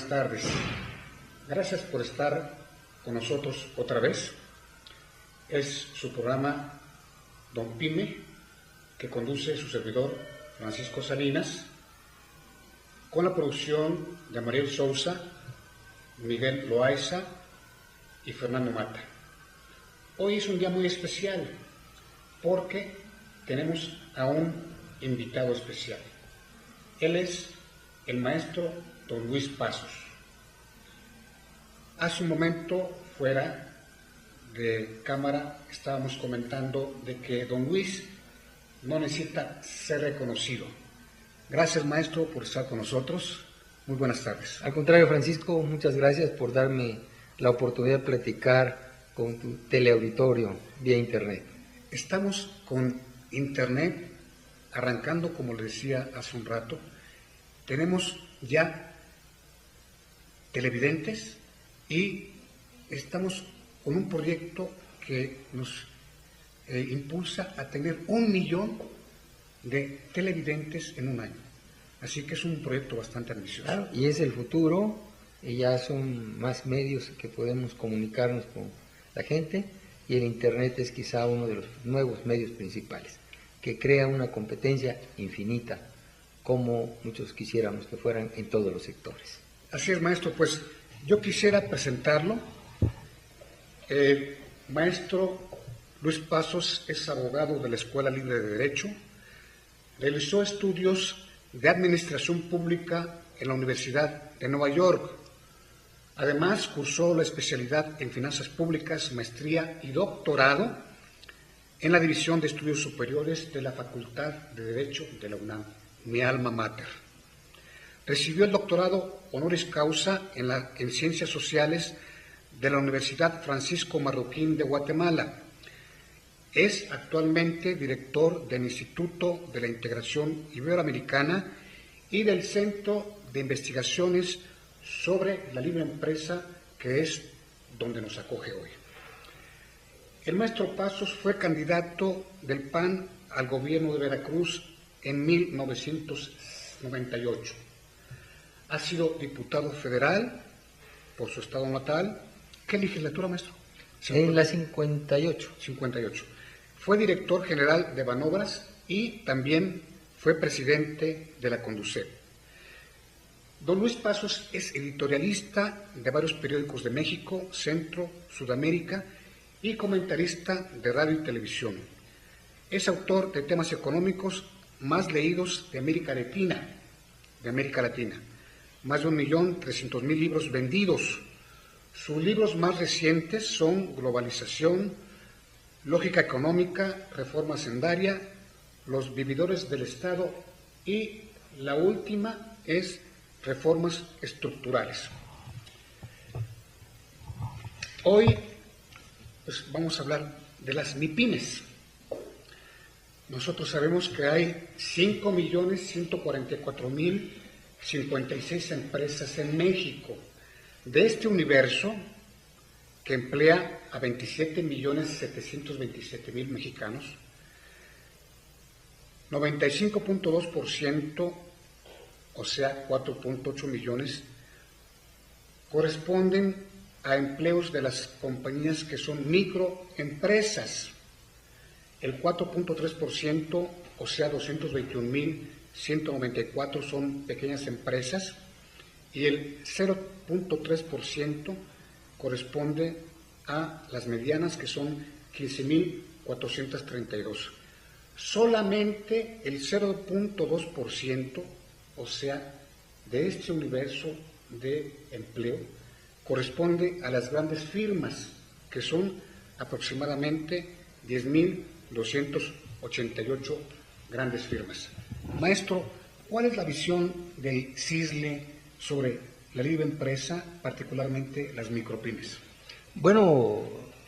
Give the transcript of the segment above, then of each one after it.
buenas tardes. Gracias por estar con nosotros otra vez. Es su programa Don Pyme, que conduce su servidor Francisco Salinas, con la producción de Mariel Sousa, Miguel Loaiza y Fernando Mata. Hoy es un día muy especial porque tenemos a un invitado especial. Él es el maestro don Luis Pasos. Hace un momento, fuera de cámara, estábamos comentando de que don Luis no necesita ser reconocido. Gracias, maestro, por estar con nosotros. Muy buenas tardes. Al contrario, Francisco, muchas gracias por darme la oportunidad de platicar con tu teleauditorio vía internet. Estamos con internet arrancando, como le decía hace un rato. Tenemos ya televidentes y estamos con un proyecto que nos impulsa a tener 1 millón de televidentes en un año. Así que es un proyecto bastante ambicioso. Claro, y es el futuro, y ya son más medios que podemos comunicarnos con la gente, y el internet es quizá uno de los nuevos medios principales, que crea una competencia infinita, como muchos quisiéramos que fueran en todos los sectores. Así es, maestro, pues yo quisiera presentarlo. Maestro Luis Pasos es abogado de la Escuela Libre de Derecho, realizó estudios de Administración Pública en la Universidad de Nueva York. Además, cursó la especialidad en Finanzas Públicas, maestría y doctorado en la División de Estudios Superiores de la Facultad de Derecho de la UNAM, mi alma mater. Recibió el doctorado honoris causa en Ciencias Sociales de la Universidad Francisco Marroquín de Guatemala. Es actualmente director del Instituto de la Integración Iberoamericana y del Centro de Investigaciones sobre la Libre Empresa, que es donde nos acoge hoy. El maestro Pasos fue candidato del PAN al gobierno de Veracruz en 1998. Ha sido diputado federal por su estado natal. ¿Qué legislatura, maestro? En la 58. 58. Fue director general de Banobras y también fue presidente de la Conducef. Don Luis Pasos es editorialista de varios periódicos de México, Centro, Sudamérica y comentarista de radio y televisión. Es autor de temas económicos más leídos de América Latina. Más de 1.300.000 libros vendidos. Sus libros más recientes son Globalización, Lógica Económica, Reforma Hacendaria, Los Vividores del Estado y la última es Reformas Estructurales. Hoy pues, vamos a hablar de las MIPYMES. Nosotros sabemos que hay 5.144.056 empresas en México. De este universo, que emplea a 27.727.000 mexicanos, 95.2%, o sea, 4.8 millones, corresponden a empleos de las compañías que son microempresas. El 4.3%, o sea, 221.194 son pequeñas empresas, y el 0.3% corresponde a las medianas, que son 15.432. Solamente el 0.2%, o sea, de este universo de empleo, corresponde a las grandes firmas, que son aproximadamente 10.288 grandes firmas. Maestro, ¿cuál es la visión del CISLE sobre la libre empresa, particularmente las micropymes? Bueno,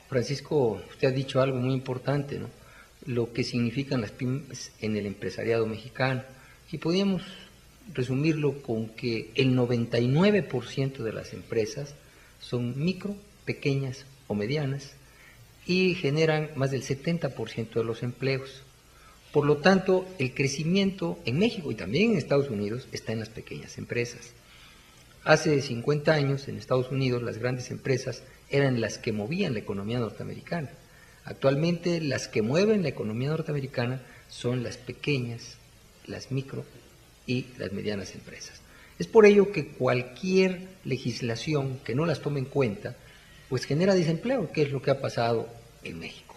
Francisco, usted ha dicho algo muy importante, ¿no? Lo que significan las pymes en el empresariado mexicano. Y podríamos resumirlo con que el 99% de las empresas son micro, pequeñas o medianas y generan más del 70% de los empleos. Por lo tanto, el crecimiento en México y también en Estados Unidos está en las pequeñas empresas. Hace 50 años en Estados Unidos las grandes empresas eran las que movían la economía norteamericana. Actualmente las que mueven la economía norteamericana son las pequeñas, las micro y las medianas empresas. Es por ello que cualquier legislación que no las tome en cuenta, pues genera desempleo, que es lo que ha pasado en México.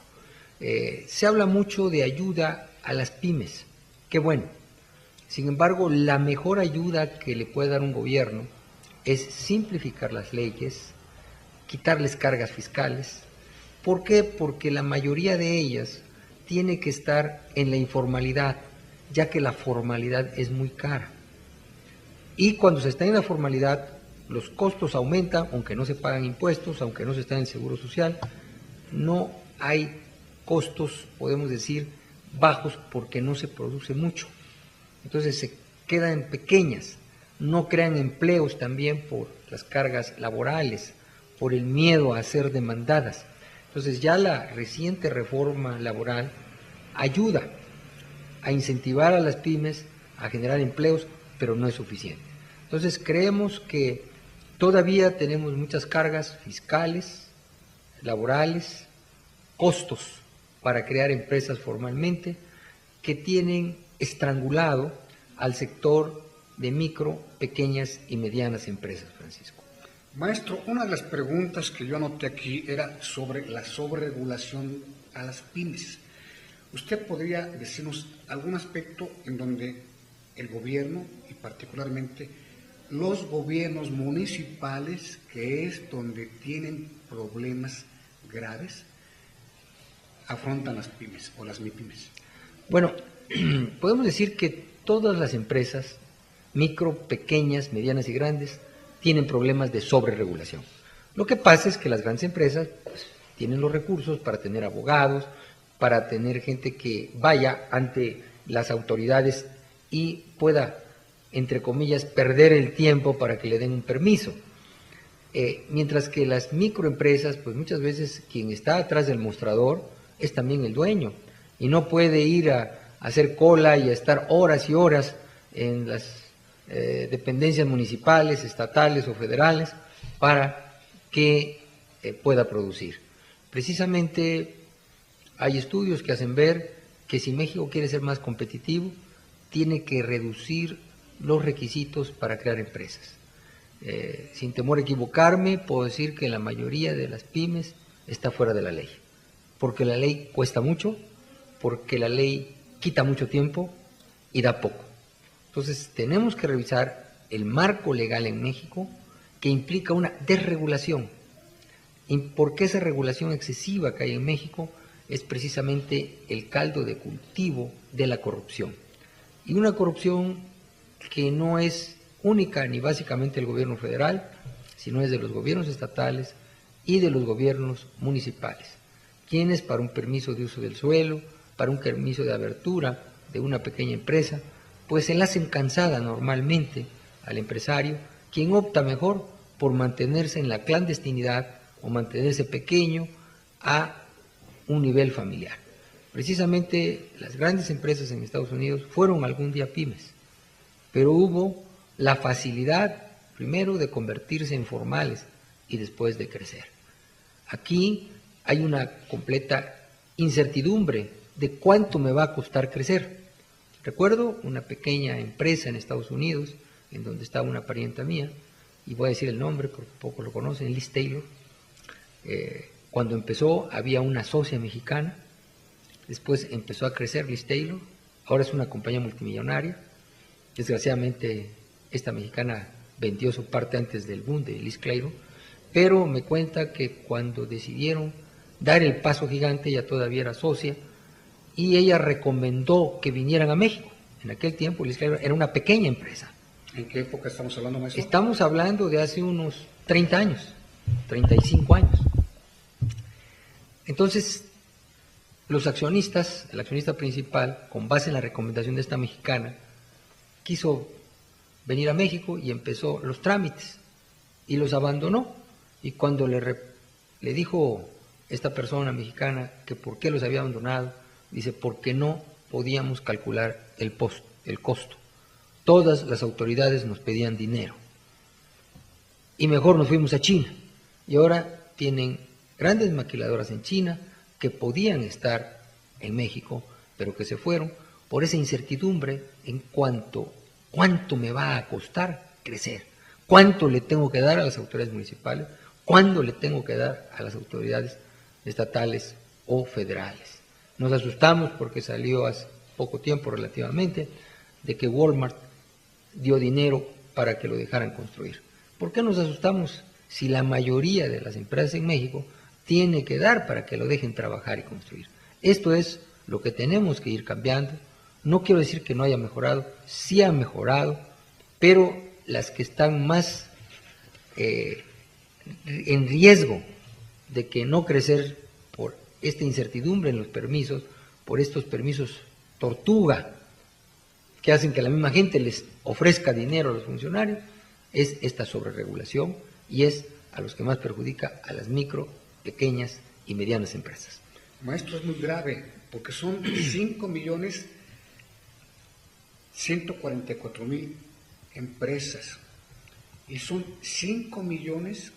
Se habla mucho de ayuda a las pymes, qué bueno. Sin embargo, la mejor ayuda que le puede dar un gobierno es simplificar las leyes, quitarles cargas fiscales. ¿Por qué? Porque la mayoría de ellas tiene que estar en la informalidad, ya que la formalidad es muy cara. Y cuando se está en la formalidad, los costos aumentan, aunque no se pagan impuestos, aunque no se está en el seguro social, no hay costos, podemos decir, bajos porque no se produce mucho. Entonces se quedan pequeñas, no crean empleos también por las cargas laborales, por el miedo a ser demandadas. Entonces ya la reciente reforma laboral ayuda a incentivar a las pymes a generar empleos, pero no es suficiente. Entonces creemos que todavía tenemos muchas cargas fiscales, laborales, costos para crear empresas formalmente que tienen estrangulado al sector de micro, pequeñas y medianas empresas, Francisco. Maestro, una de las preguntas que yo anoté aquí era sobre la sobreregulación a las pymes. ¿Usted podría decirnos algún aspecto en donde el gobierno, y particularmente los gobiernos municipales, que es donde tienen problemas graves, afrontan las pymes o las MIPYMES? Bueno, podemos decir que todas las empresas, micro, pequeñas, medianas y grandes, tienen problemas de sobreregulación. Lo que pasa es que las grandes empresas pues, tienen los recursos para tener abogados, para tener gente que vaya ante las autoridades y pueda, entre comillas, perder el tiempo para que le den un permiso. Mientras que las microempresas, pues muchas veces quien está atrás del mostrador es también el dueño y no puede ir a hacer cola y a estar horas y horas en las dependencias municipales, estatales o federales para que pueda producir. Precisamente hay estudios que hacen ver que si México quiere ser más competitivo, tiene que reducir los requisitos para crear empresas. Sin temor a equivocarme, puedo decir que la mayoría de las pymes está fuera de la ley, porque la ley cuesta mucho, porque la ley quita mucho tiempo y da poco. Entonces tenemos que revisar el marco legal en México que implica una desregulación. ¿Y por qué esa regulación excesiva que hay en México? Es precisamente el caldo de cultivo de la corrupción. Y una corrupción que no es única ni básicamente del gobierno federal, sino es de los gobiernos estatales y de los gobiernos municipales, quienes para un permiso de uso del suelo, para un permiso de abertura de una pequeña empresa, pues se la hacen cansada normalmente al empresario, quien opta mejor por mantenerse en la clandestinidad o mantenerse pequeño a un nivel familiar. Precisamente las grandes empresas en Estados Unidos fueron algún día pymes, pero hubo la facilidad primero de convertirse en formales y después de crecer. Aquí hay una completa incertidumbre de cuánto me va a costar crecer. Recuerdo una pequeña empresa en Estados Unidos, en donde estaba una parienta mía, y voy a decir el nombre porque poco lo conocen, Liz Taylor. Cuando empezó había una socia mexicana, después empezó a crecer Liz Taylor, ahora es una compañía multimillonaria. Desgraciadamente esta mexicana vendió su parte antes del boom de Liz Taylor, pero me cuenta que cuando decidieron dar el paso gigante, ella todavía era socia, y ella recomendó que vinieran a México. En aquel tiempo Liz Taylor era una pequeña empresa. ¿En qué época estamos hablando, maestro? Estamos hablando de hace unos 30 años, 35 años. Entonces, los accionistas, el accionista principal, con base en la recomendación de esta mexicana, quiso venir a México y empezó los trámites y los abandonó. Y cuando le dijo esta persona mexicana que por qué los había abandonado, dice, porque no podíamos calcular el costo. Todas las autoridades nos pedían dinero. y mejor nos fuimos a China. Y ahora tienen grandes maquiladoras en China que podían estar en México, pero que se fueron por esa incertidumbre en cuanto cuánto me va a costar crecer, cuánto le tengo que dar a las autoridades municipales, cuánto le tengo que dar a las autoridades estatales o federales. Nos asustamos porque salió hace poco tiempo relativamente de que Walmart dio dinero para que lo dejaran construir. ¿Por qué nos asustamos si la mayoría de las empresas en México tiene que dar para que lo dejen trabajar y construir? Esto es lo que tenemos que ir cambiando. No quiero decir que no haya mejorado, sí ha mejorado, pero las que están más en riesgo de que no crecer por esta incertidumbre en los permisos, por estos permisos tortuga, que hacen que la misma gente les ofrezca dinero a los funcionarios, es esta sobreregulación y es a los que más perjudica a las micro, pequeñas y medianas empresas. Maestro, es muy grave, porque son 5.144.000 empresas y son 5 millones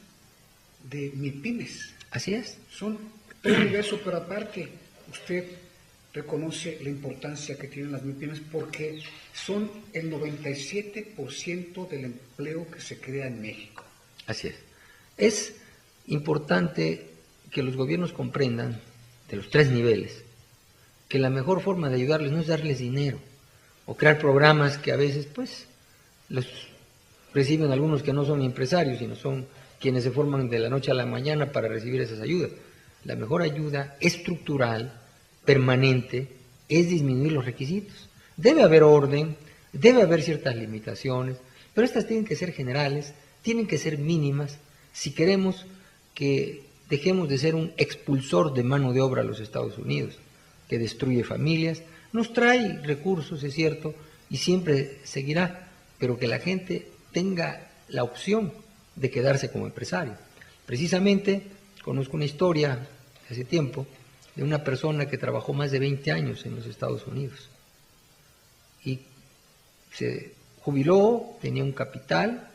de MIPYMES. Así es. Son todo el universo, pero aparte, usted reconoce la importancia que tienen las MIPYMES porque son el 97% del empleo que se crea en México. Así es. Es importante que los gobiernos comprendan, de los tres niveles, que la mejor forma de ayudarles no es darles dinero o crear programas que a veces pues los reciben algunos que no son empresarios, sino son quienes se forman de la noche a la mañana para recibir esas ayudas. La mejor ayuda estructural, permanente, es disminuir los requisitos. Debe haber orden, debe haber ciertas limitaciones, pero estas tienen que ser generales, tienen que ser mínimas, si queremos que dejemos de ser un expulsor de mano de obra a los Estados Unidos, que destruye familias, nos trae recursos, es cierto, y siempre seguirá, pero que la gente tenga la opción de quedarse como empresario. Precisamente conozco una historia hace tiempo de una persona que trabajó más de 20 años en los Estados Unidos y se jubiló, tenía un capital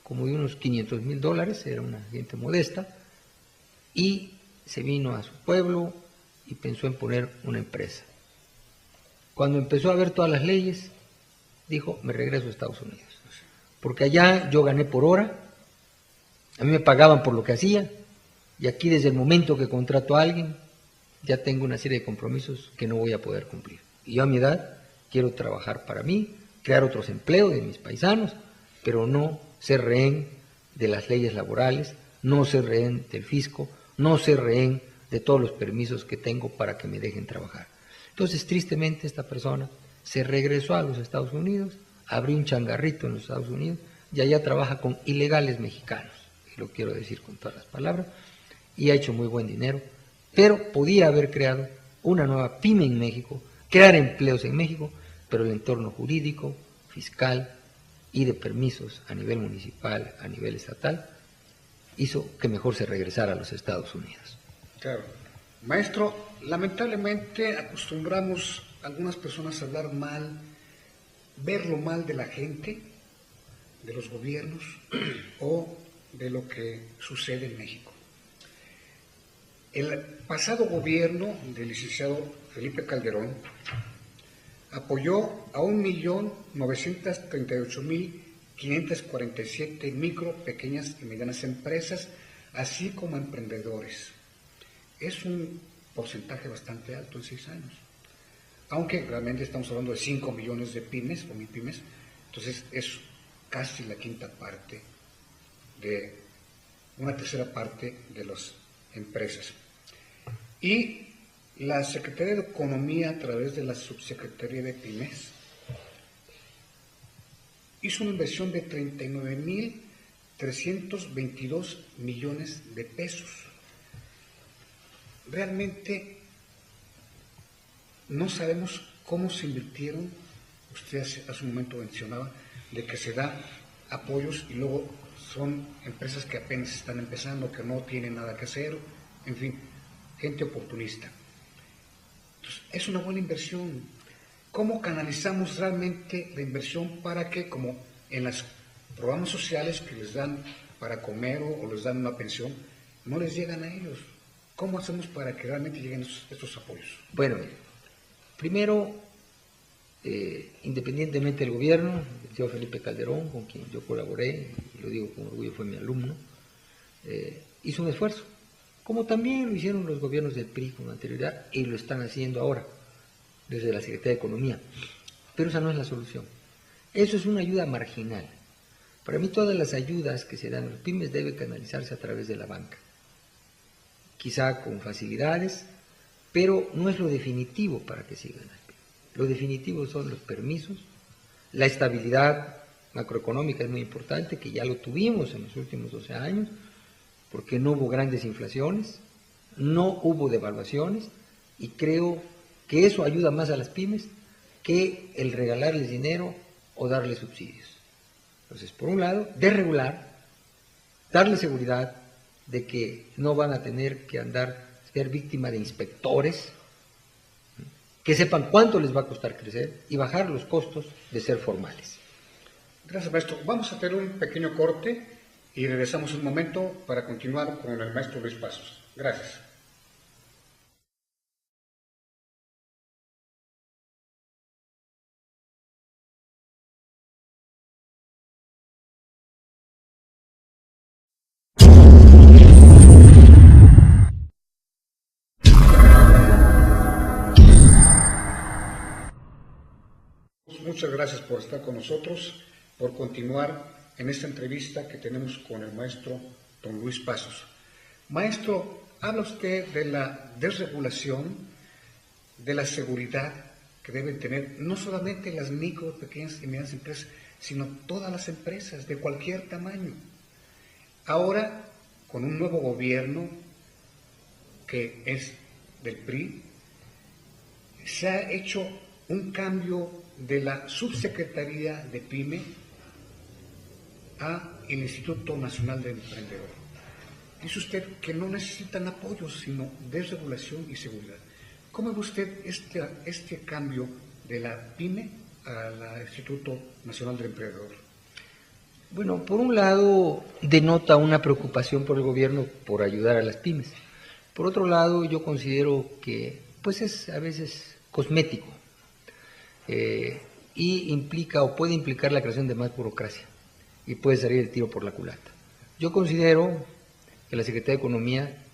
como de unos $500,000, era una gente modesta, y se vino a su pueblo y pensó en poner una empresa. Cuando empezó a ver todas las leyes, dijo, me regreso a Estados Unidos, porque allá yo gané por hora, a mí me pagaban por lo que hacía, y aquí desde el momento que contrato a alguien, ya tengo una serie de compromisos que no voy a poder cumplir. Y yo a mi edad quiero trabajar para mí, crear otros empleos de mis paisanos, pero no ser rehén de las leyes laborales, no ser rehén del fisco, no ser rehén de todos los permisos que tengo para que me dejen trabajar. Entonces, tristemente, esta persona se regresó a los Estados Unidos, abrió un changarrito en los Estados Unidos y allá trabaja con ilegales mexicanos, y lo quiero decir con todas las palabras, y ha hecho muy buen dinero, pero podía haber creado una nueva pyme en México, crear empleos en México, pero el entorno jurídico, fiscal y de permisos a nivel municipal, a nivel estatal, hizo que mejor se regresara a los Estados Unidos. Claro. Maestro, lamentablemente acostumbramos a algunas personas a hablar mal, ver lo mal de la gente, de los gobiernos o de lo que sucede en México. El pasado gobierno del licenciado Felipe Calderón apoyó a 1.938.547 micro, pequeñas y medianas empresas, así como emprendedores. Es un porcentaje bastante alto en 6 años, aunque realmente estamos hablando de 5 millones de pymes o MIPYMES, entonces es casi la quinta parte de una tercera parte de las empresas. Y la Secretaría de Economía, a través de la Subsecretaría de Pymes, hizo una inversión de 39.322 millones de pesos. Realmente no sabemos cómo se invirtieron. Usted hace un momento mencionaba de que se da apoyos y luego son empresas que apenas están empezando, que no tienen nada que hacer, en fin, gente oportunista. Entonces, es una buena inversión. ¿Cómo canalizamos realmente la inversión para que, como en los programas sociales que les dan para comer o les dan una pensión, no les llegan a ellos. ¿Cómo hacemos para que realmente lleguen estos apoyos? Bueno, primero, independientemente del gobierno, el señor Felipe Calderón, con quien yo colaboré, y lo digo con orgullo, fue mi alumno, hizo un esfuerzo, como también lo hicieron los gobiernos del PRI con anterioridad y lo están haciendo ahora, desde la Secretaría de Economía. Pero esa no es la solución. Eso es una ayuda marginal. Para mí todas las ayudas que se dan a los pymes deben canalizarse a través de la banca, quizá con facilidades, pero no es lo definitivo para que sigan las pymes. Lo definitivo son los permisos, la estabilidad macroeconómica es muy importante, que ya lo tuvimos en los últimos 12 años, porque no hubo grandes inflaciones, no hubo devaluaciones, y creo que eso ayuda más a las pymes que el regalarles dinero o darles subsidios. Entonces, por un lado, desregular, darle seguridad de que no van a tener que ser víctima de inspectores, que sepan cuánto les va a costar crecer y bajar los costos de ser formales. Gracias, maestro. Vamos a hacer un pequeño corte y regresamos un momento para continuar con el maestro Luis Pasos. Gracias. Muchas gracias por estar con nosotros, por continuar en esta entrevista que tenemos con el maestro don Luis Pasos. Maestro, habla usted de la desregulación, de la seguridad que deben tener no solamente las micro, pequeñas y medianas empresas, sino todas las empresas de cualquier tamaño. Ahora, con un nuevo gobierno que es del PRI, se ha hecho un cambio de la Subsecretaría de PYME a el Instituto Nacional del Emprendedor. Dice usted que no necesitan apoyo, sino desregulación y seguridad. ¿Cómo ve usted este cambio de la PYME al Instituto Nacional del Emprendedor? Bueno, por un lado, denota una preocupación por el gobierno por ayudar a las pymes. Por otro lado, yo considero que pues es a veces cosmético. Y implica o puede implicar la creación de más burocracia y puede salir el tiro por la culata. Yo considero que la Secretaría de Economía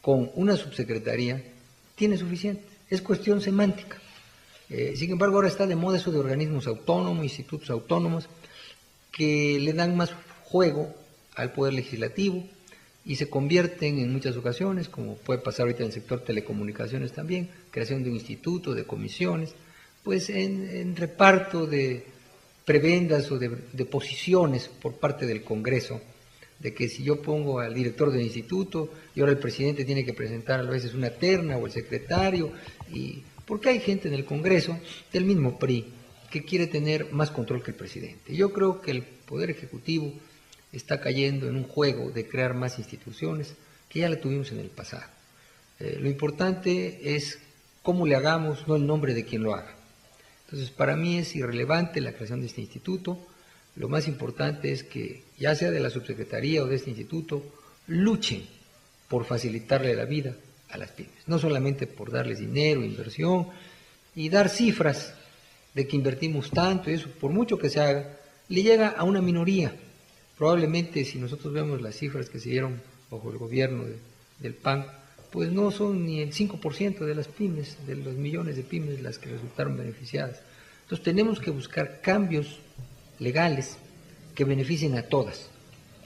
con una subsecretaría tiene suficiente, es cuestión semántica. Sin embargo, ahora está de moda eso de organismos autónomos, institutos autónomos, que le dan más juego al Poder Legislativo y se convierten en muchas ocasiones, como puede pasar ahorita en el sector telecomunicaciones también, creación de un instituto, de comisiones, pues en reparto de prebendas o de posiciones por parte del Congreso, de que si yo pongo al director del instituto y ahora el presidente tiene que presentar a veces una terna o el secretario, y porque hay gente en el Congreso del mismo PRI que quiere tener más control que el presidente. Yo creo que el Poder Ejecutivo está cayendo en un juego de crear más instituciones que ya la tuvimos en el pasado. Lo importante es cómo le hagamos, no el nombre de quien lo haga. Entonces, para mí es irrelevante la creación de este instituto. Lo más importante es que, ya sea de la subsecretaría o de este instituto, luchen por facilitarle la vida a las pymes. No solamente por darles dinero, inversión y dar cifras de que invertimos tanto y eso, por mucho que se haga, le llega a una minoría. Probablemente, si nosotros vemos las cifras que se dieron bajo el gobierno del PAN, pues no son ni el 5% de las pymes, de los millones de pymes las que resultaron beneficiadas. Entonces tenemos que buscar cambios legales que beneficien a todas,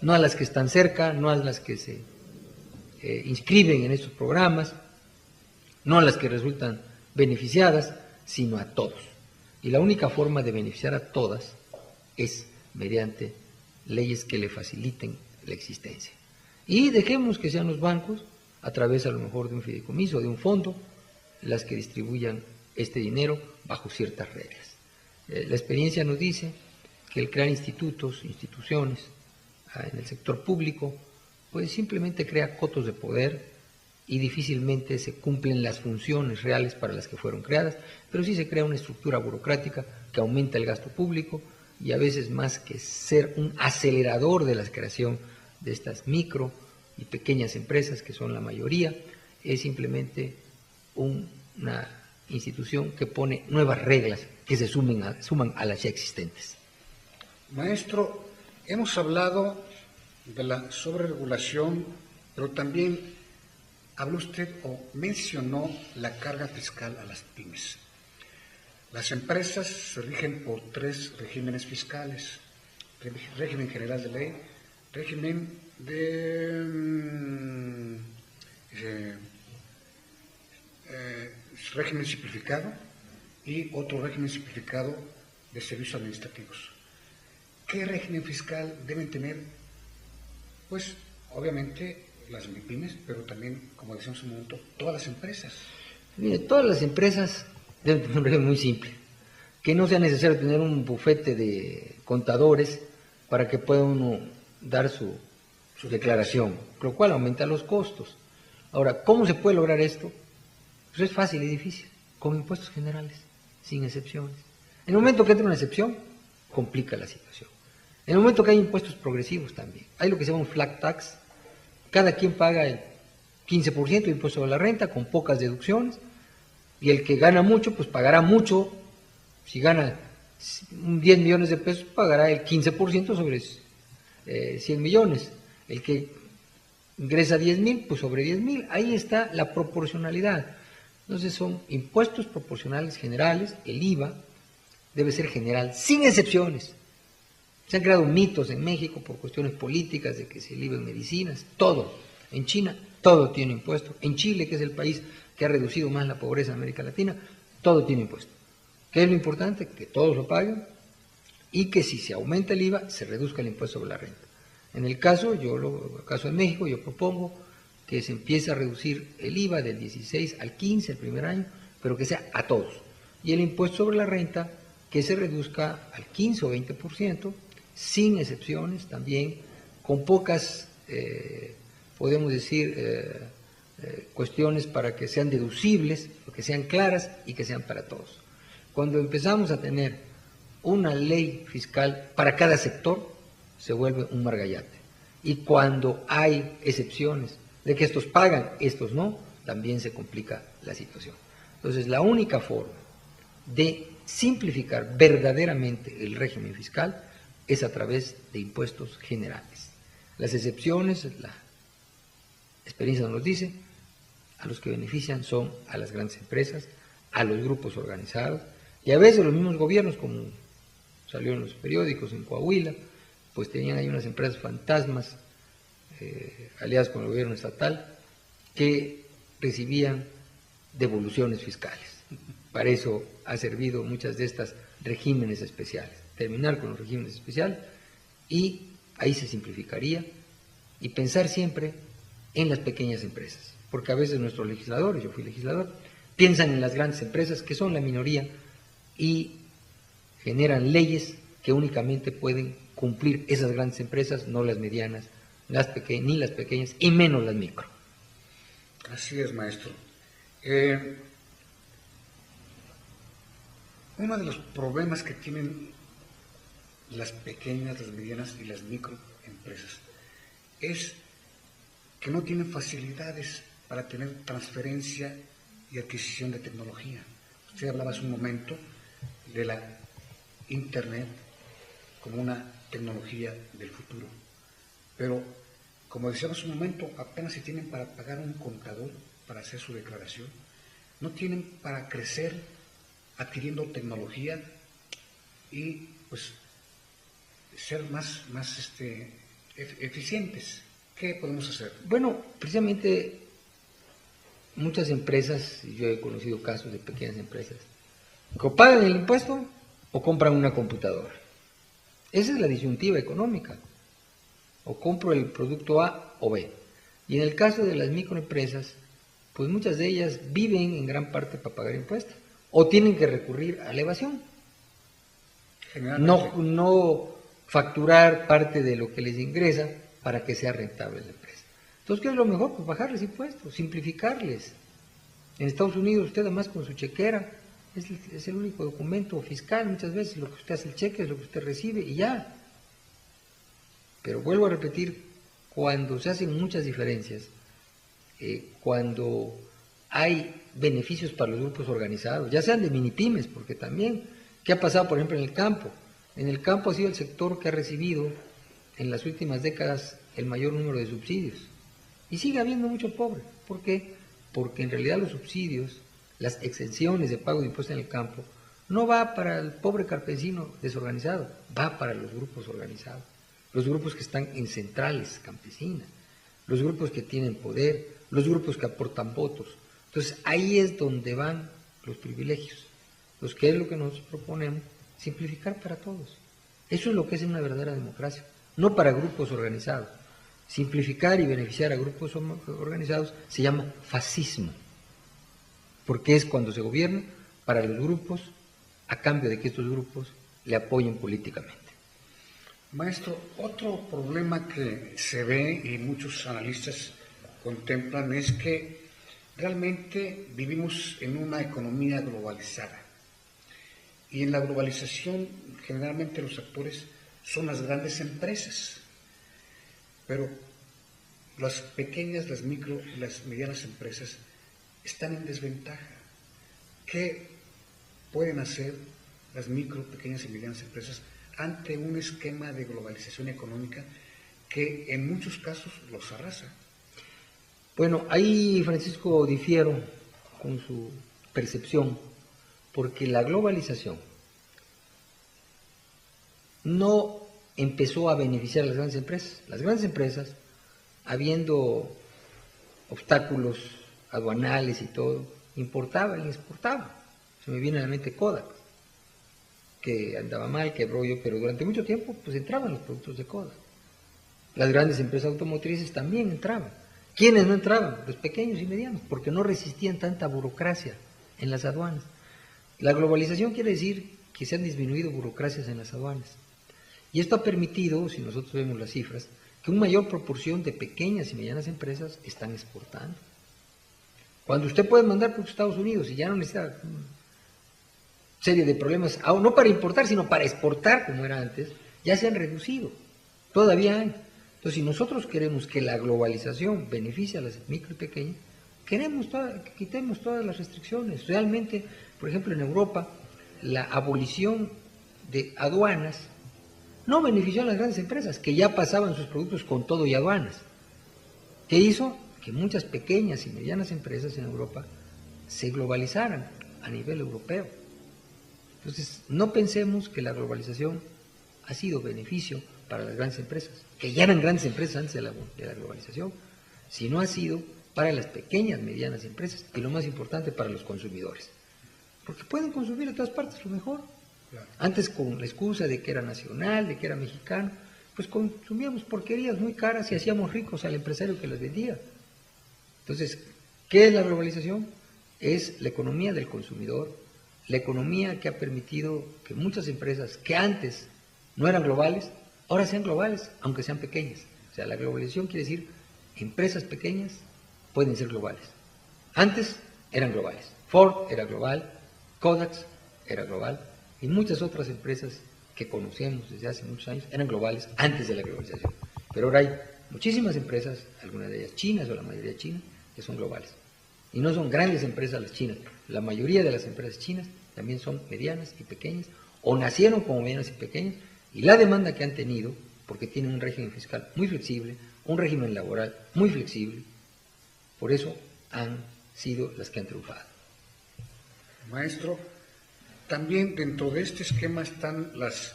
no a las que están cerca, no a las que se inscriben en estos programas, no a las que resultan beneficiadas, sino a todos. Y la única forma de beneficiar a todas es mediante leyes que le faciliten la existencia. Y dejemos que sean los bancos, a través a lo mejor de un fideicomiso, de un fondo, las que distribuyan este dinero bajo ciertas reglas. La experiencia nos dice que el crear institutos, instituciones en el sector público, pues simplemente crea cotos de poder y difícilmente se cumplen las funciones reales para las que fueron creadas, pero sí se crea una estructura burocrática que aumenta el gasto público y a veces más que ser un acelerador de la creación de estas micro y pequeñas empresas, que son la mayoría, es simplemente una institución que pone nuevas reglas que se suman a las ya existentes. Maestro, hemos hablado de la sobreregulación, pero también habló usted o mencionó la carga fiscal a las pymes. Las empresas se rigen por 3 regímenes fiscales: régimen general de ley, régimen de régimen simplificado y otro régimen simplificado de servicios administrativos. ¿Qué régimen fiscal deben tener? Pues obviamente las MIPYMES, pero también, como decíamos en un momento, todas las empresas. Mire, todas las empresas deben tener un régimen muy simple, que no sea necesario tener un bufete de contadores para que pueda uno dar su declaración, lo cual aumenta los costos. Ahora, ¿cómo se puede lograr esto? Pues es fácil y difícil, con impuestos generales, sin excepciones. En el momento que entra una excepción, complica la situación. En el momento que hay impuestos progresivos también, hay lo que se llama un flat tax, cada quien paga el 15% de impuesto sobre la renta con pocas deducciones, y el que gana mucho, pues pagará mucho. Si gana 10 millones de pesos, pagará el 15% sobre 100 millones. El que ingresa 10,000, pues sobre 10,000. Ahí está la proporcionalidad. Entonces son impuestos proporcionales generales. El IVA debe ser general, sin excepciones. Se han creado mitos en México por cuestiones políticas de que se IVA en medicinas, todo. En China todo tiene impuesto. En Chile, que es el país que ha reducido más la pobreza en América Latina, todo tiene impuesto. ¿Qué es lo importante? Que todos lo paguen y que si se aumenta el IVA, se reduzca el impuesto sobre la renta. En el caso de México, yo propongo que se empiece a reducir el IVA del 16 al 15 el primer año, pero que sea a todos. Y el impuesto sobre la renta que se reduzca al 15 o 20%, sin excepciones también, con pocas, podemos decir, cuestiones para que sean deducibles, que sean claras y que sean para todos. Cuando empezamos a tener una ley fiscal para cada sector, se vuelve un margallate. Y cuando hay excepciones de que estos pagan, estos no, también se complica la situación. Entonces, la única forma de simplificar verdaderamente el régimen fiscal es a través de impuestos generales. Las excepciones, la experiencia nos dice, a los que benefician son a las grandes empresas, a los grupos organizados, y a veces los mismos gobiernos, como salió en los periódicos en Coahuila, pues tenían ahí unas empresas fantasmas aliadas con el gobierno estatal que recibían devoluciones fiscales. Para eso ha servido muchas de estas regímenes especiales, terminar con los regímenes especiales, y ahí se simplificaría, y pensar siempre en las pequeñas empresas, porque a veces nuestros legisladores, yo fui legislador, piensan en las grandes empresas que son la minoría y generan leyes que únicamente pueden cumplir esas grandes empresas, no las medianas, ni las pequeñas y menos las micro. Así es, maestro. Uno de los problemas que tienen las pequeñas, las medianas y las microempresas es que no tienen facilidades para tener transferencia y adquisición de tecnología. Usted hablaba hace un momento de la Internet como una tecnología del futuro, pero como decíamos un momento, apenas si tienen para pagar un contador para hacer su declaración, no tienen para crecer adquiriendo tecnología y pues ser más eficientes. ¿Qué podemos hacer? Bueno, precisamente muchas empresas, yo he conocido casos de pequeñas empresas, que o pagan el impuesto o compran una computadora. Esa es la disyuntiva económica. O compro el producto A o B. Y en el caso de las microempresas, pues muchas de ellas viven en gran parte para pagar impuestos. O tienen que recurrir a la evasión. No facturar parte de lo que les ingresa para que sea rentable la empresa. Entonces, ¿qué es lo mejor? Pues bajarles impuestos, simplificarles. En Estados Unidos usted además con su chequera es el único documento fiscal, muchas veces lo que usted hace el cheque es lo que usted recibe y ya. Pero vuelvo a repetir, cuando se hacen muchas diferencias, cuando hay beneficios para los grupos organizados, ya sean de minipymes, porque también, ¿qué ha pasado, por ejemplo, en el campo? En el campo ha sido el sector que ha recibido en las últimas décadas el mayor número de subsidios. Y sigue habiendo mucho pobre. ¿Por qué? Porque en realidad los subsidios, las exenciones de pago de impuestos en el campo, no va para el pobre campesino desorganizado, va para los grupos organizados, los grupos que están en centrales campesinas, los grupos que tienen poder, los grupos que aportan votos. Entonces ahí es donde van los privilegios, los que es lo que nos proponemos, simplificar para todos. Eso es lo que es una verdadera democracia, no para grupos organizados. Simplificar y beneficiar a grupos organizados se llama fascismo, porque es cuando se gobierna para los grupos a cambio de que estos grupos le apoyen políticamente. Maestro, otro problema que se ve y muchos analistas contemplan es que realmente vivimos en una economía globalizada y en la globalización generalmente los actores son las grandes empresas, pero las pequeñas, las micro y las medianas empresas están en desventaja. ¿Qué pueden hacer las micro, pequeñas y medianas empresas ante un esquema de globalización económica que en muchos casos los arrasa? Bueno, ahí, Francisco, difiero con su percepción, porque la globalización no empezó a beneficiar a las grandes empresas. Las grandes empresas, habiendo obstáculos aduanales y todo, importaban y exportaban. Se me viene a la mente Kodak, que andaba mal, quebró yo, pero durante mucho tiempo pues entraban los productos de Kodak. Las grandes empresas automotrices también entraban. ¿Quiénes no entraban? Los pequeños y medianos, porque no resistían tanta burocracia en las aduanas. La globalización quiere decir que se han disminuido burocracias en las aduanas. Y esto ha permitido, si nosotros vemos las cifras, que una mayor proporción de pequeñas y medianas empresas están exportando. Cuando usted puede mandar por Estados Unidos y ya no necesita serie de problemas, no para importar, sino para exportar, como era antes, ya se han reducido. Todavía hay. Entonces, si nosotros queremos que la globalización beneficie a las micro y pequeñas, que quitemos todas las restricciones. Realmente, por ejemplo, en Europa, la abolición de aduanas no benefició a las grandes empresas, que ya pasaban sus productos con todo y aduanas. ¿Qué hizo? Que muchas pequeñas y medianas empresas en Europa se globalizaran a nivel europeo. Entonces, no pensemos que la globalización ha sido beneficio para las grandes empresas, que ya eran grandes empresas antes de la globalización, sino ha sido para las pequeñas, medianas empresas y lo más importante, para los consumidores. Porque pueden consumir en todas partes lo mejor. Claro. Antes, con la excusa de que era nacional, de que era mexicano, pues consumíamos porquerías muy caras y hacíamos ricos al empresario que las vendía. Entonces, ¿qué es la globalización? Es la economía del consumidor, la economía que ha permitido que muchas empresas que antes no eran globales, ahora sean globales, aunque sean pequeñas. O sea, la globalización quiere decir empresas pequeñas pueden ser globales. Antes eran globales. Ford era global, Kodak era global, y muchas otras empresas que conocemos desde hace muchos años eran globales antes de la globalización. Pero ahora hay muchísimas empresas, algunas de ellas chinas o la mayoría chinas, que son globales. Y no son grandes empresas las chinas. La mayoría de las empresas chinas también son medianas y pequeñas, o nacieron como medianas y pequeñas, y la demanda que han tenido, porque tienen un régimen fiscal muy flexible, un régimen laboral muy flexible, por eso han sido las que han triunfado. Maestro, también dentro de este esquema están las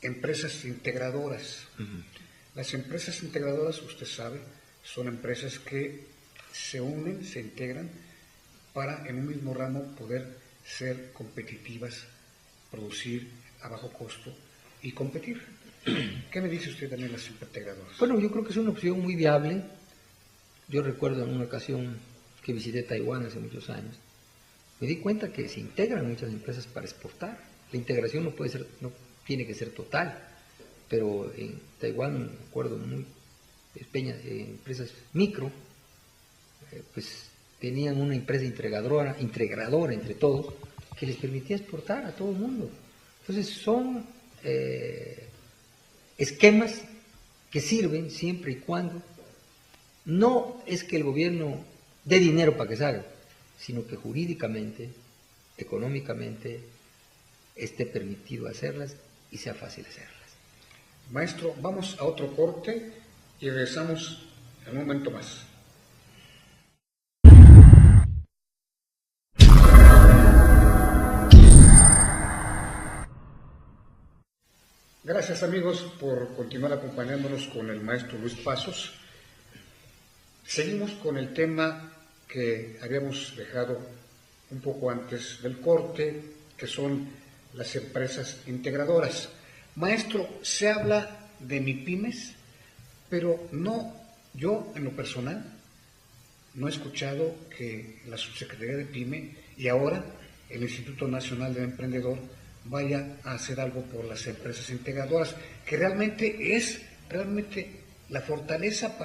empresas integradoras. Las empresas integradoras, usted sabe, son empresas que se unen, se integran para en un mismo ramo poder ser competitivas, producir a bajo costo y competir. ¿Qué me dice usted también de las integradoras? Bueno, yo creo que es una opción muy viable. Yo recuerdo en una ocasión que visité Taiwán hace muchos años, me di cuenta que se integran muchas empresas para exportar. La integración no tiene que ser total, pero en Taiwán, me acuerdo, empresas micro, pues tenían una empresa integradora entre todos, que les permitía exportar a todo el mundo. Entonces son esquemas que sirven siempre y cuando no es que el gobierno dé dinero para que salgan, sino que jurídicamente, económicamente, esté permitido hacerlas y sea fácil hacerlas. Maestro, vamos a otro corte y regresamos en un momento más. Gracias amigos por continuar acompañándonos con el maestro Luis Pasos. Seguimos con el tema que habíamos dejado un poco antes del corte, que son las empresas integradoras. Maestro, se habla de MIPYMES, pero no, yo en lo personal no he escuchado que la Subsecretaría de PYME y ahora el Instituto Nacional del Emprendedor vaya a hacer algo por las empresas integradoras, que realmente es la fortaleza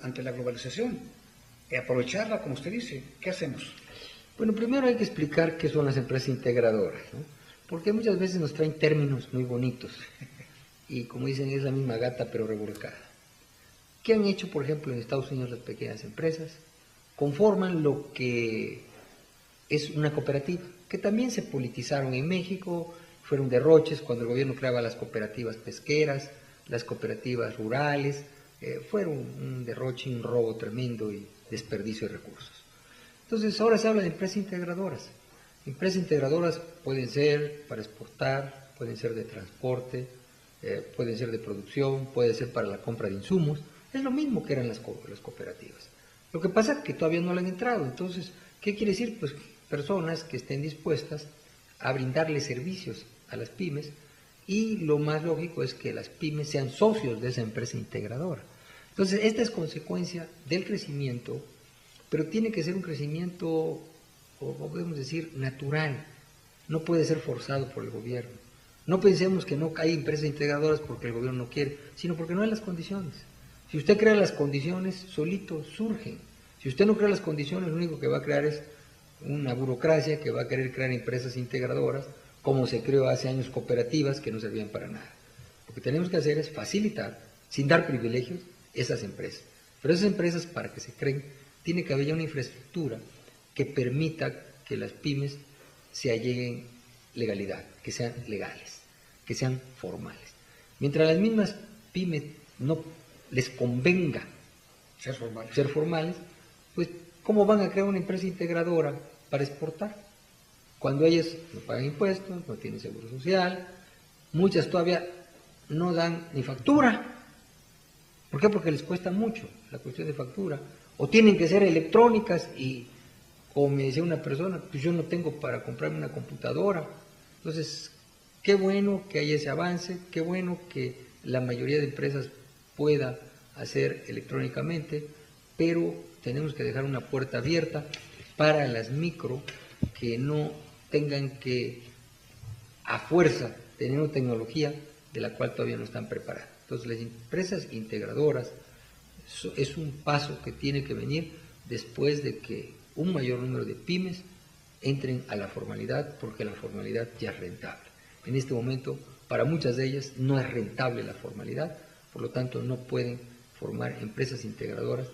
ante la globalización. Y aprovecharla, como usted dice. ¿Qué hacemos? Bueno, primero hay que explicar qué son las empresas integradoras, ¿no? Porque muchas veces nos traen términos muy bonitos y como dicen es la misma gata pero revolcada. ¿Qué han hecho, por ejemplo, en Estados Unidos las pequeñas empresas? Conforman lo que es una cooperativa, que también se politizaron en México, fueron derroches cuando el gobierno creaba las cooperativas pesqueras, las cooperativas rurales, fueron un derroche, un robo tremendo y desperdicio de recursos. Entonces ahora se habla de empresas integradoras. Empresas integradoras pueden ser para exportar, pueden ser de transporte, pueden ser de producción, puede ser para la compra de insumos, es lo mismo que eran las cooperativas. Lo que pasa es que todavía no le han entrado, entonces, ¿qué quiere decir? Pues personas que estén dispuestas a brindarle servicios a las pymes y lo más lógico es que las pymes sean socios de esa empresa integradora. Entonces, esta es consecuencia del crecimiento, pero tiene que ser un crecimiento, o podemos decir, natural, no puede ser forzado por el gobierno. No pensemos que no hay empresas integradoras porque el gobierno no quiere, sino porque no hay las condiciones. Si usted crea las condiciones, solito surgen. Si usted no crea las condiciones, lo único que va a crear es una burocracia que va a querer crear empresas integradoras, como se creó hace años cooperativas que no servían para nada. Lo que tenemos que hacer es facilitar, sin dar privilegios, esas empresas. Pero esas empresas, para que se creen, tiene que haber ya una infraestructura que permita que las pymes se alleguen legalidad, que sean legales, que sean formales. Mientras las mismas pymes no les convenga ser formales, pues ¿cómo van a crear una empresa integradora para exportar? Cuando ellas no pagan impuestos, no tienen seguro social, muchas todavía no dan ni factura. ¿Por qué? Porque les cuesta mucho la cuestión de factura. O tienen que ser electrónicas y, como me decía una persona, pues yo no tengo para comprarme una computadora. Entonces, qué bueno que haya ese avance, qué bueno que la mayoría de empresas pueda hacer electrónicamente, pero tenemos que dejar una puerta abierta para las micro que no tengan que a fuerza tener una tecnología de la cual todavía no están preparadas. Entonces las empresas integradoras es un paso que tiene que venir después de que un mayor número de pymes entren a la formalidad, porque la formalidad ya es rentable. En este momento, para muchas de ellas no es rentable la formalidad, por lo tanto no pueden formar empresas integradoras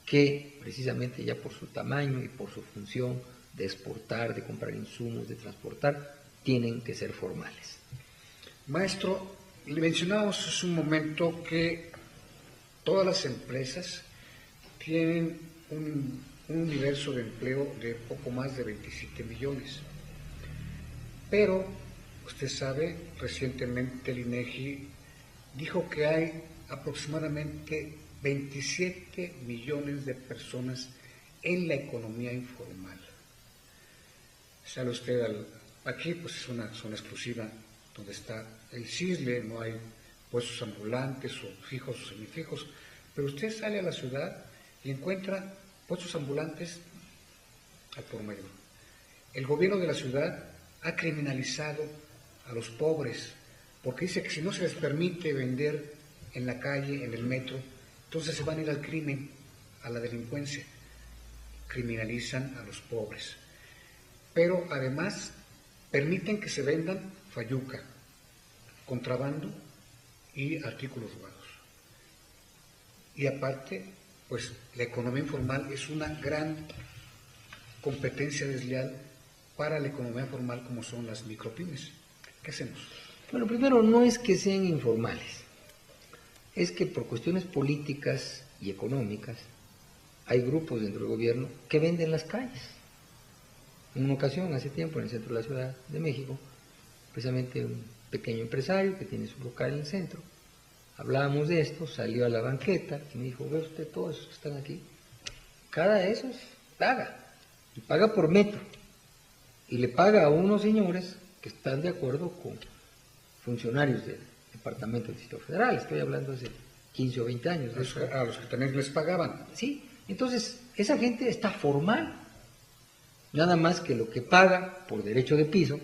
que precisamente ya por su tamaño y por su función de exportar, de comprar insumos, de transportar, tienen que ser formales. Maestro, le mencionábamos hace un momento que todas las empresas tienen un universo de empleo de poco más de 27 millones. Pero, usted sabe, recientemente el INEGI dijo que hay aproximadamente 27 millones de personas en la economía informal. Sabe usted, aquí pues es una zona exclusiva donde está el CISLE, no hay puestos ambulantes o fijos o semifijos, pero usted sale a la ciudad y encuentra puestos ambulantes al por mayor. El gobierno de la ciudad ha criminalizado a los pobres, porque dice que si no se les permite vender en la calle, en el metro, entonces se van a ir al crimen, a la delincuencia. Criminalizan a los pobres. Pero además permiten que se vendan fayuca, contrabando y artículos robados. y aparte, pues la economía informal es una gran competencia desleal para la economía formal como son las micropymes. ¿Qué hacemos? Bueno, primero, no es que sean informales, es que por cuestiones políticas y económicas hay grupos dentro del gobierno que venden las calles. En una ocasión, hace tiempo, en el centro de la Ciudad de México, precisamente un pequeño empresario que tiene su local en el centro, hablábamos de esto, salió a la banqueta y me dijo, ve usted, todos esos que están aquí, cada de esos paga, y paga por metro, y le paga a unos señores que están de acuerdo con funcionarios del Departamento del Distrito Federal, estoy hablando hace 15 o 20 años. A los que también les pagaban. Sí, entonces esa gente está formal, nada más que lo que paga por derecho de piso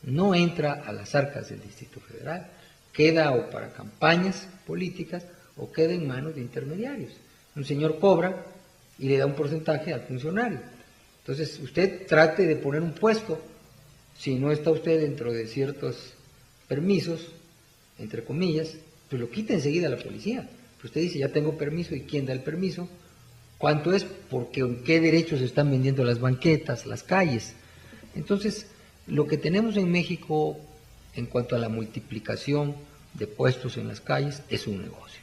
no entra a las arcas del Distrito Federal, queda o para campañas políticas o queda en manos de intermediarios. Un señor cobra y le da un porcentaje al funcionario. Entonces usted trate de poner un puesto, si no está usted dentro de ciertos permisos, entre comillas, pues lo quita enseguida la policía. Pues usted dice, ya tengo permiso, ¿y quién da el permiso? ¿Cuánto es? Porque en qué derechos se están vendiendo las banquetas, las calles. Entonces, lo que tenemos en México en cuanto a la multiplicación de puestos en las calles es un negocio.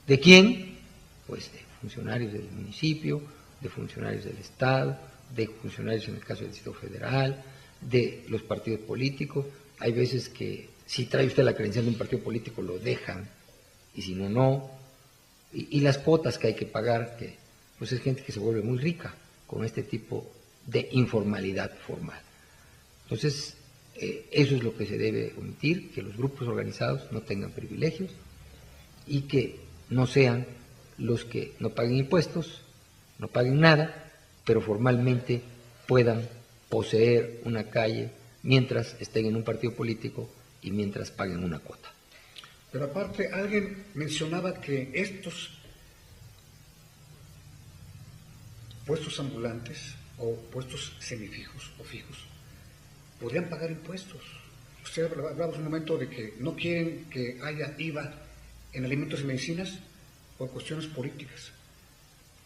¿De quién? Pues de funcionarios del municipio, de funcionarios del Estado, de funcionarios en el caso del Distrito Federal, de los partidos políticos. Hay veces que si trae usted la credencial de un partido político lo dejan, y si no, no. Y las cuotas que hay que pagar, que pues es gente que se vuelve muy rica con este tipo de informalidad formal. Entonces, eso es lo que se debe omitir, que los grupos organizados no tengan privilegios y que no sean los que no paguen impuestos, no paguen nada, pero formalmente puedan poseer una calle mientras estén en un partido político y mientras paguen una cuota. Pero aparte, alguien mencionaba que estos puestos ambulantes o puestos semifijos o fijos podrían pagar impuestos. Usted hablaba un momento de que no quieren que haya IVA en alimentos y medicinas por cuestiones políticas.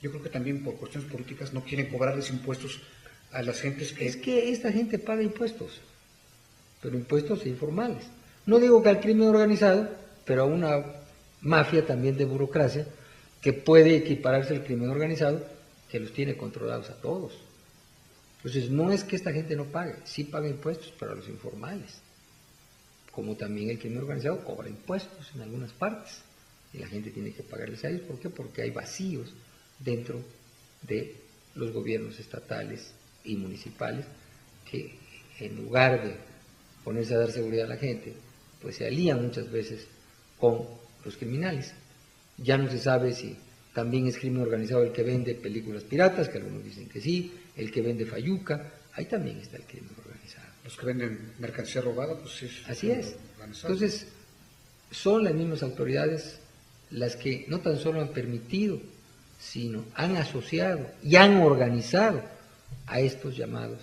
Yo creo que también por cuestiones políticas no quieren cobrarles impuestos a las gentes que... Es que esta gente paga impuestos, pero impuestos informales. No digo que al crimen organizado, pero a una mafia también de burocracia que puede equipararse al crimen organizado, que los tiene controlados a todos. Entonces, no es que esta gente no pague, sí paga impuestos, pero a los informales. Como también el crimen organizado cobra impuestos en algunas partes, y la gente tiene que pagarles a ellos. ¿Por qué? Porque hay vacíos dentro de los gobiernos estatales y municipales que, en lugar de ponerse a dar seguridad a la gente, pues se alían muchas veces con los criminales. Ya no se sabe si también es crimen organizado el que vende películas piratas, que algunos dicen que sí, el que vende fayuca, ahí también está el crimen organizado. Los que venden mercancía robada, pues sí. Así es. Entonces, son las mismas autoridades las que no tan solo han permitido, sino han asociado y han organizado a estos llamados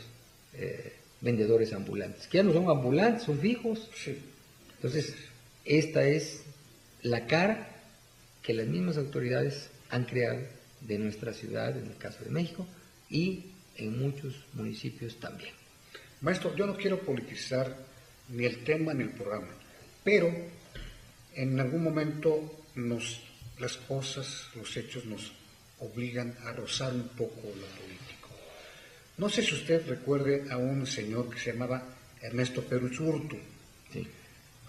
vendedores ambulantes, que ya no son ambulantes, son fijos. Sí. Entonces, esta es la cara que las mismas autoridades han creado de nuestra ciudad, en el caso de México, y en muchos municipios también. Maestro, yo no quiero politizar ni el tema ni el programa, pero en algún momento las cosas, los hechos nos obligan a rozar un poco lo político. No sé si usted recuerde a un señor que se llamaba Ernesto Peruchurtu. Sí.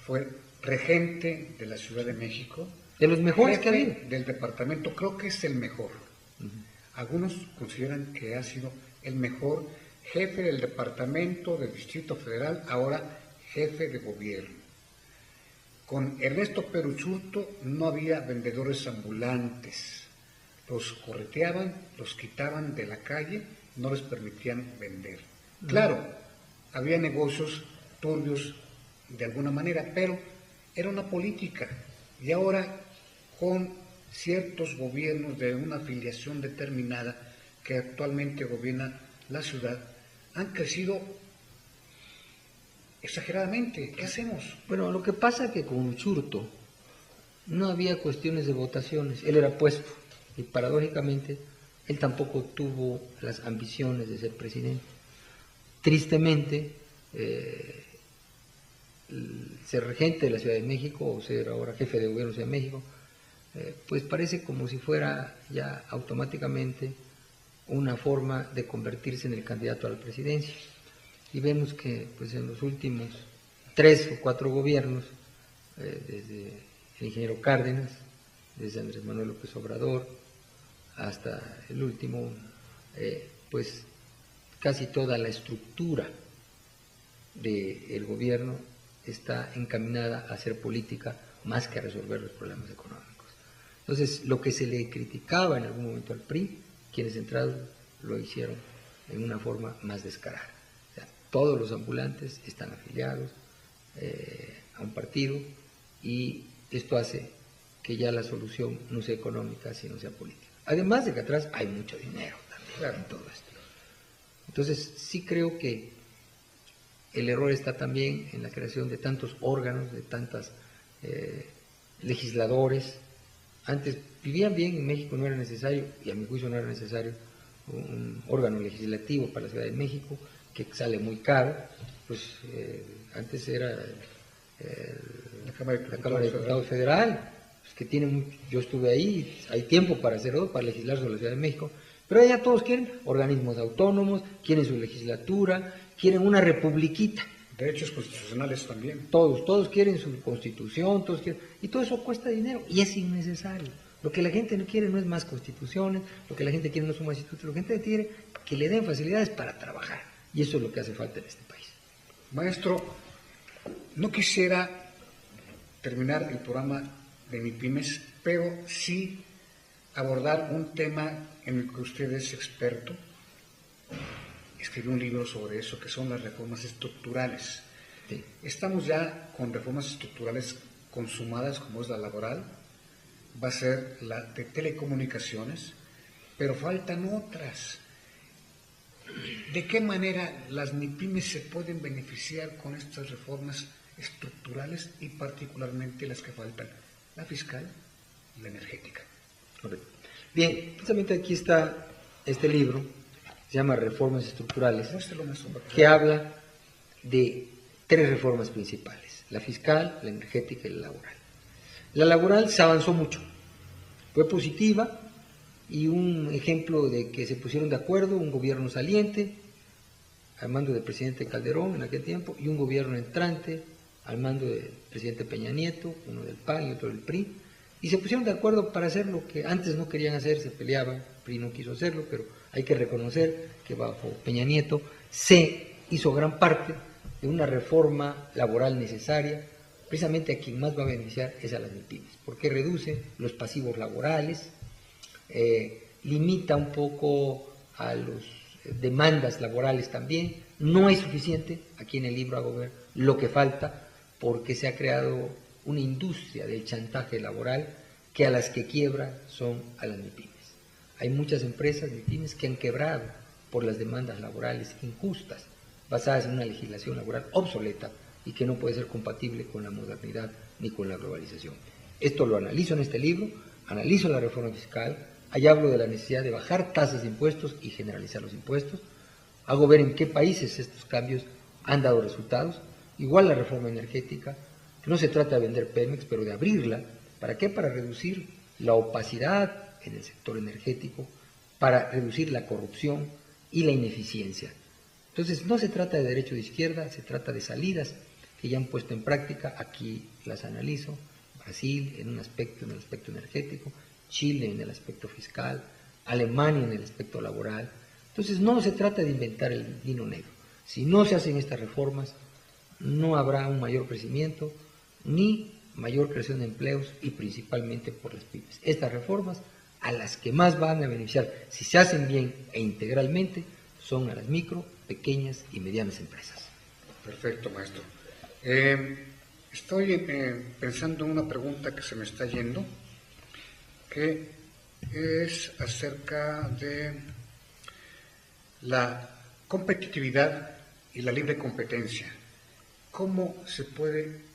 Fue regente de la Ciudad de México. De los mejores que ha habido. Del departamento, creo que es el mejor. Algunos consideran que ha sido el mejor jefe del departamento del Distrito Federal, ahora jefe de gobierno. Con Ernesto Peruchurtu no había vendedores ambulantes. Los correteaban, los quitaban de la calle, no les permitían vender. Claro, había negocios turbios de alguna manera, pero era una política. Y ahora, con ciertos gobiernos de una afiliación determinada que actualmente gobierna la ciudad, han crecido exageradamente. ¿Qué hacemos? Bueno, lo que pasa es que con Churto no había cuestiones de votaciones, él era puesto. Y paradójicamente, él tampoco tuvo las ambiciones de ser presidente. Tristemente, ser regente de la Ciudad de México o ser ahora jefe de gobierno de la Ciudad de México, pues parece como si fuera ya automáticamente una forma de convertirse en el candidato a la presidencia. Y vemos que pues en los últimos 3 o 4 gobiernos, desde el ingeniero Cárdenas, desde Andrés Manuel López Obrador, hasta el último, pues casi toda la estructura del gobierno está encaminada a hacer política más que a resolver los problemas económicos. Entonces, lo que se le criticaba en algún momento al PRI, quienes entraron lo hicieron en una forma más descarada. O sea, todos los ambulantes están afiliados a un partido y esto hace que ya la solución no sea económica, sino sea política. Además de que atrás hay mucho dinero también en todo esto. Entonces, sí creo que el error está también en la creación de tantos órganos, de tantos legisladores. Antes vivían bien, en México no era necesario, y a mi juicio no era necesario, un órgano legislativo para la Ciudad de México, que sale muy caro. Pues antes era la Cámara de Diputados Federal, pues, que tiene yo estuve ahí, hay tiempo para hacerlo, para legislar sobre la Ciudad de México, pero allá todos quieren organismos autónomos, quieren su legislatura, quieren una republiquita. Derechos constitucionales también. Todos quieren su constitución, todos quieren, y todo eso cuesta dinero y es innecesario. Lo que la gente no quiere no es más constituciones, lo que la gente quiere no son más institutos, lo que la gente quiere que le den facilidades para trabajar, y eso es lo que hace falta en este país. Maestro, no quisiera terminar el programa de MIPYMES, pero sí abordar un tema en el que usted es experto. Escribió un libro sobre eso, que son las reformas estructurales. Sí. Estamos ya con reformas estructurales consumadas, como es la laboral, va a ser la de telecomunicaciones, pero faltan otras. ¿De qué manera las MIPYMES se pueden beneficiar con estas reformas estructurales y particularmente las que faltan, la fiscal y la energética? Correcto. Bien, precisamente aquí está este libro, se llama Reformas Estructurales, que habla de 3 reformas principales: la fiscal, la energética y la laboral. La laboral se avanzó mucho, fue positiva, y un ejemplo de que se pusieron de acuerdo un gobierno saliente al mando del presidente Calderón en aquel tiempo y un gobierno entrante al mando del presidente Peña Nieto, uno del PAN y otro del PRI, y se pusieron de acuerdo para hacer lo que antes no querían hacer, se peleaban, el PRI no quiso hacerlo, pero hay que reconocer que bajo Peña Nieto se hizo gran parte de una reforma laboral necesaria. Precisamente a quien más va a beneficiar es a las MIPYMES, porque reduce los pasivos laborales, limita un poco a las demandas laborales también. No es suficiente, aquí en el libro hago ver lo que falta, porque se ha creado una industria del chantaje laboral que a las que quiebra son a las MIPYMES. Hay muchas empresas MIPYMES que han quebrado por las demandas laborales injustas, basadas en una legislación laboral obsoleta y que no puede ser compatible con la modernidad ni con la globalización. Esto lo analizo en este libro, analizo la reforma fiscal, ahí hablo de la necesidad de bajar tasas de impuestos y generalizar los impuestos, hago ver en qué países estos cambios han dado resultados, igual la reforma energética, que no se trata de vender Pemex, pero de abrirla. ¿Para qué? Para reducir la opacidad en el sector energético, para reducir la corrupción y la ineficiencia. Entonces, no se trata de derecho de izquierda, se trata de salidas que ya han puesto en práctica, aquí las analizo: Brasil en el aspecto energético, Chile en el aspecto fiscal, Alemania en el aspecto laboral. Entonces, no se trata de inventar el vino negro. Si no se hacen estas reformas, no habrá un mayor crecimiento ni mayor creación de empleos, y principalmente por las pymes. Estas reformas a las que más van a beneficiar, si se hacen bien e integralmente, son a las micro, pequeñas y medianas empresas. Perfecto, maestro. Estoy pensando en una pregunta que se me está yendo, que es acerca de la competitividad y la libre competencia. ¿Cómo se puede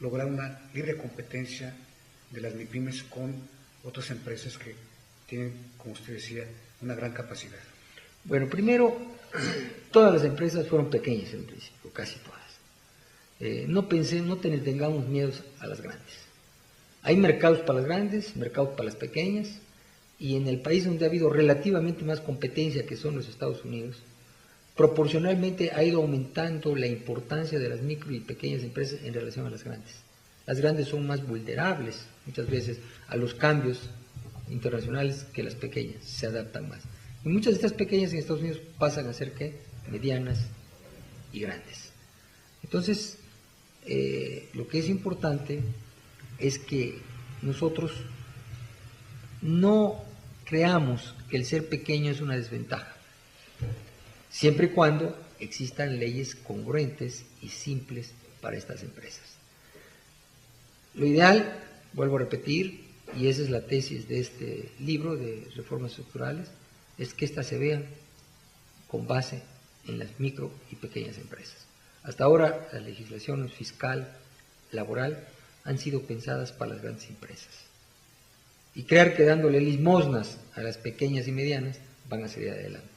lograr una libre competencia de las MIPYMES con otras empresas que tienen, como usted decía, una gran capacidad? Bueno, primero, todas las empresas fueron pequeñas en principio, casi todas. No tengamos miedos a las grandes. Hay mercados para las grandes, mercados para las pequeñas, y en el país donde ha habido relativamente más competencia, que son los Estados Unidos, proporcionalmente ha ido aumentando la importancia de las micro y pequeñas empresas en relación a las grandes. Las grandes son más vulnerables muchas veces a los cambios internacionales que las pequeñas, se adaptan más. Y muchas de estas pequeñas en Estados Unidos pasan a ser ¿qué? Medianas y grandes. Entonces, lo que es importante es que nosotros no creamos que el ser pequeño es una desventaja, siempre y cuando existan leyes congruentes y simples para estas empresas. Lo ideal, vuelvo a repetir, y esa es la tesis de este libro de reformas estructurales, es que éstas se vean con base en las micro y pequeñas empresas. Hasta ahora las legislaciones fiscal, laboral, han sido pensadas para las grandes empresas. Y creer que dándole limosnas a las pequeñas y medianas van a salir adelante.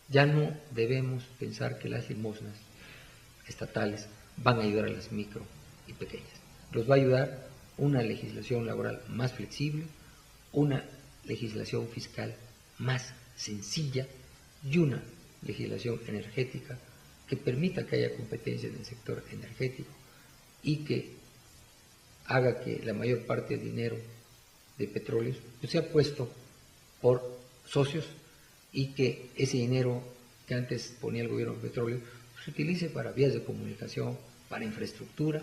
Ya no debemos pensar que las limosnas estatales van a ayudar a las micro y pequeñas. Los va a ayudar una legislación laboral más flexible, una legislación fiscal más sencilla y una legislación energética que permita que haya competencia en el sector energético y que haga que la mayor parte del dinero de petróleo pues sea puesto por socios y que ese dinero que antes ponía el gobierno de petróleo se utilice para vías de comunicación, para infraestructura,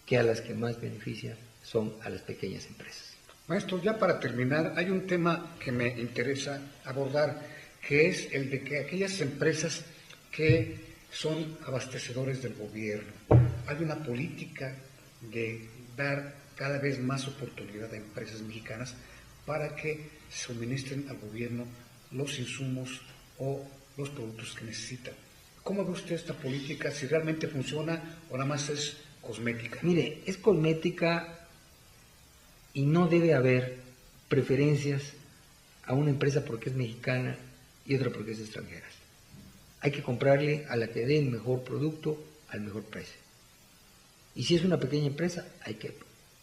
que a las que más beneficia son a las pequeñas empresas. Maestro, ya para terminar, hay un tema que me interesa abordar, que es el de que aquellas empresas que son abastecedores del gobierno, hay una política de dar cada vez más oportunidad a empresas mexicanas para que suministren al gobierno los insumos o los productos que necesitan. ¿Cómo ve usted esta política? ¿Si realmente funciona o nada más es cosmética? Mire, es cosmética y no debe haber preferencias a una empresa porque es mexicana y otra porque es extranjera. Hay que comprarle a la que dé el mejor producto al mejor precio. Y si es una pequeña empresa, hay que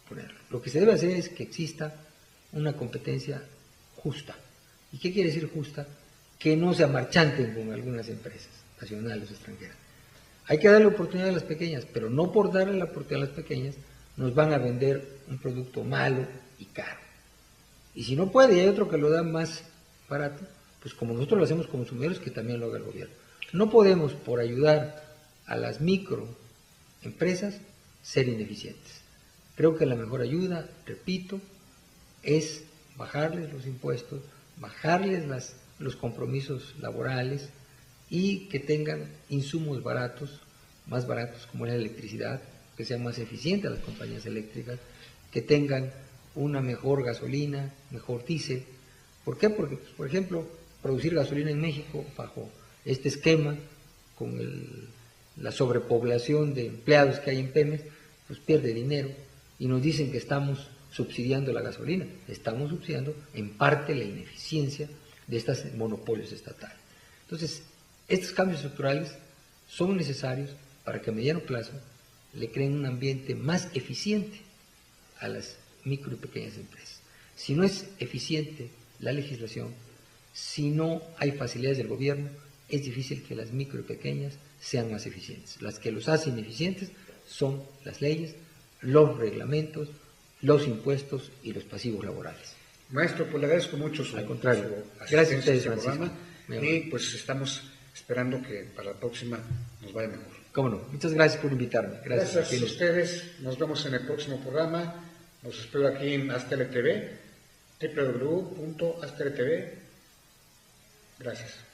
ponerlo. Lo que se debe hacer es que exista una competencia justa. ¿Y qué quiere decir justa? Que no se amarchanten con algunas empresas, nacionales o extranjeras. Hay que darle oportunidad a las pequeñas, pero no por darle la oportunidad a las pequeñas nos van a vender un producto malo y caro. Y si no puede y hay otro que lo da más barato, pues como nosotros lo hacemos como consumidores, que también lo haga el gobierno. No podemos, por ayudar a las microempresas, ser ineficientes. Creo que la mejor ayuda, repito, es bajarles los impuestos, bajarles los compromisos laborales y que tengan insumos baratos, más baratos como la electricidad, que sean más eficientes las compañías eléctricas, que tengan una mejor gasolina, mejor diésel. ¿Por qué? Porque, pues, por ejemplo, producir gasolina en México bajo este esquema, con la sobrepoblación de empleados que hay en Pemex, pues pierde dinero y nos dicen que estamos subsidiando la gasolina. Estamos subsidiando en parte la ineficiencia de estos monopolios estatales. Entonces, estos cambios estructurales son necesarios para que a mediano plazo le creen un ambiente más eficiente a las micro y pequeñas empresas. Si no es eficiente la legislación, si no hay facilidades del gobierno, es difícil que las micro y pequeñas sean más eficientes. Las que los hacen eficientes son las leyes, los reglamentos, los impuestos y los pasivos laborales. Maestro, pues le agradezco mucho su, Al contrario, su gracias a ustedes, este programa Francisco. y pues estamos esperando que para la próxima nos vaya mejor. Cómo no, muchas gracias por invitarme. Gracias a ustedes, nos vemos en el próximo programa, los espero aquí en Aztele TV, www.azteletv. Gracias.